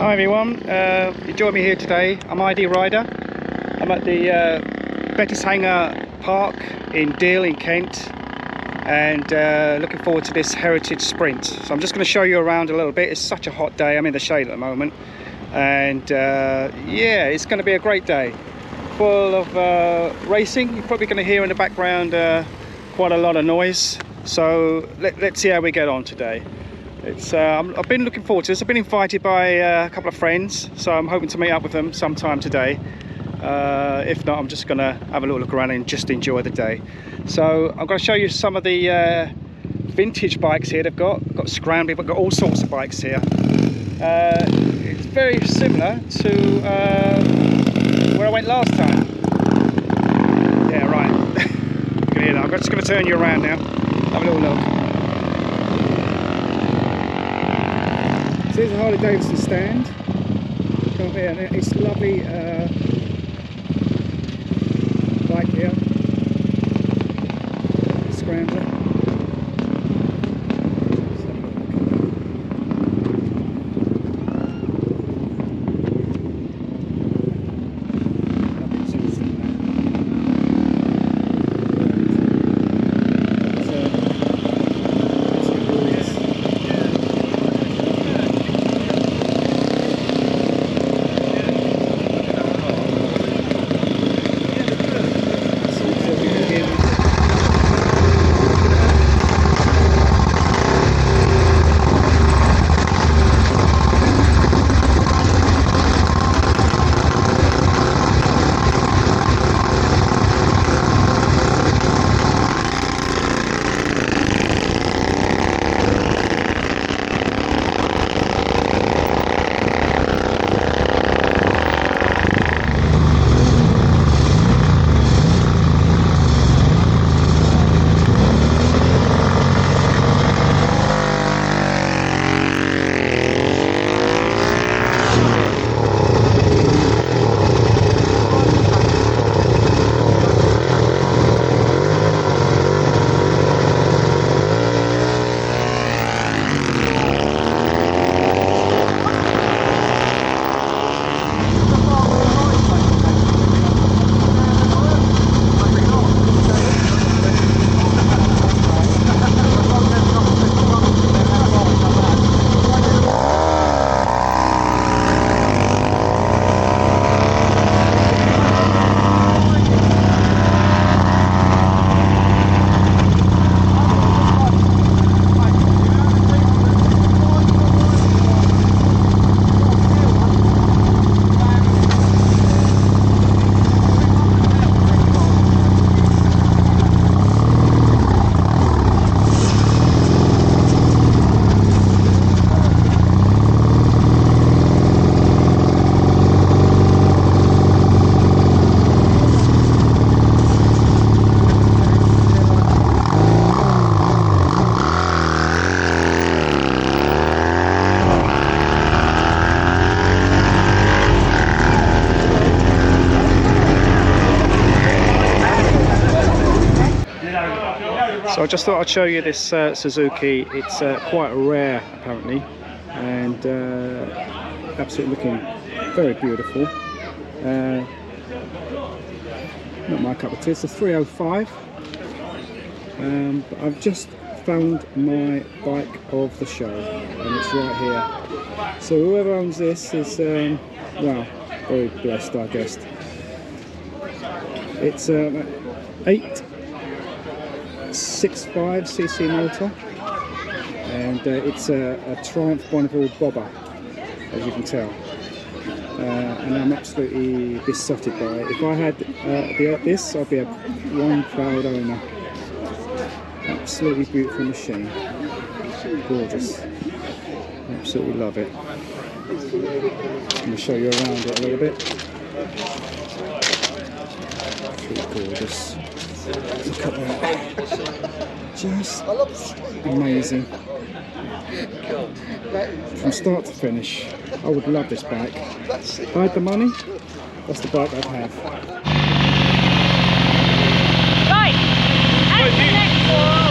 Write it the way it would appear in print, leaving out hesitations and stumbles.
Hi everyone, you join me here today. I'm ID Rider. I'm at the Betteshanger Park in Deal in Kent, and looking forward to this heritage sprint. So I'm just going to show you around a little bit. It's such a hot day. I'm in the shade at the moment, and yeah, it's going to be a great day, full of racing. You're probably going to hear in the background quite a lot of noise. So let's see how we get on today. I've been looking forward to this. I've been invited by a couple of friends, so I'm hoping to meet up with them sometime today. If not, I'm just going to have a little look around and just enjoy the day. So I'm going to show you some of the vintage bikes here they've got. I've got scrambling, but got all sorts of bikes here. It's very similar to where I went last time. Yeah, right. You can hear that. I'm just going to turn you around now. Have a little look. So here's a Harley Davidson stand. Come here, and it's a lovely bike here. Scrambler. So I just thought I'd show you this Suzuki. It's quite rare apparently, and absolutely looking very beautiful. Not my cup of tea. It's a 305, but I've just found my bike of the show, and it's right here. So whoever owns this is well, very blessed, I guess. It's 865cc motor, and it's a Triumph Bonneville Bobber, as you can tell, and I'm absolutely besotted by it. If I had this, I'd be one proud owner. Absolutely beautiful machine, gorgeous, absolutely love it. I'm going to show you around it a little bit. Absolutely gorgeous. Look at that. Just amazing. From start to finish, I would love this bike. If I had the money, that's the bike I'd have. Right, and the next one.